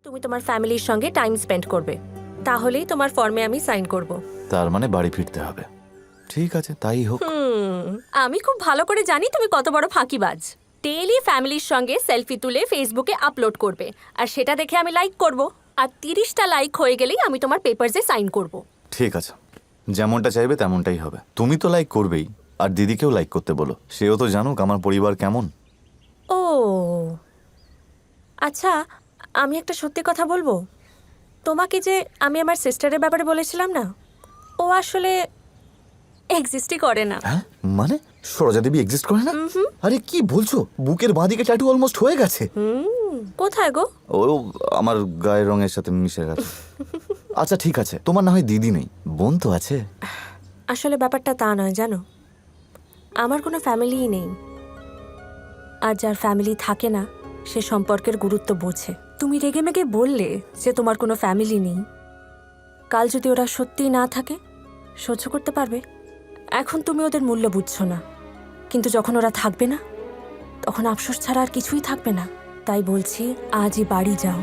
তুমি তোমার ফ্যামিলির সঙ্গে টাইম স্পেন্ড করবে, তাহলেই তোমার ফর্মে আমি সাইন করব। তার মানে বাড়ি ফিরতে হবে। ঠিক আছে, তাই হোক। আমি খুব ভালো করে জানি তুমি কত বড় ফাঁকিবাজ। ডেইলি ফ্যামিলির সঙ্গে সেলফি তুলে ফেসবুকে আপলোড করবে, আর সেটা দেখে আমি লাইক করব, আর 30টা লাইক হয়ে গেলেই আমি তোমার পেপারসে সাইন করব। ঠিক আছে, যেমনটা চাইবে তেমনটাই হবে। তুমি তো লাইক করবেই, আর দিদিকেও লাইক করতে বলো। সেও তো জানুক আমার পরিবার কেমন। ও আচ্ছা, আমি একটা সত্যি কথা বলবো তোমাকে, যে আমি আমার সিস্টারের ব্যাপারে বলেছিলাম না, ও আসলে এক্সিস্টই করে না। হ্যাঁ মানে সরোজা দেবী এক্সিস্ট করে না? আরে কি বলছো? বুকের বাঁদিকে ট্যাটু অলমোস্ট হয়ে গেছে। কোথায় গো? ও আমার গায়ের রঙের সাথে মিশে গেছে। আচ্ছা ঠিক আছে, তোমার না হয় দিদি নেই, বোন তো আছে। আসলে ব্যাপারটা তা নয় জানো, আমার কোনো ফ্যামিলিই নেই, আর যার ফ্যামিলি থাকে না সে সম্পর্কের গুরুত্ব বোঝে। তুমি রেগে মেগে বললে যে তোমার কোনো ফ্যামিলি নেই, কাল যদি ওরা সত্যিই না থাকে সহ্য করতে পারবে? এখন তুমি ওদের মূল্য বুঝছো না, কিন্তু যখন ওরা থাকবে না তখন আফসোস ছাড়া আর কিছুই থাকবে না। তাই বলছি আজই বাড়ি যাও।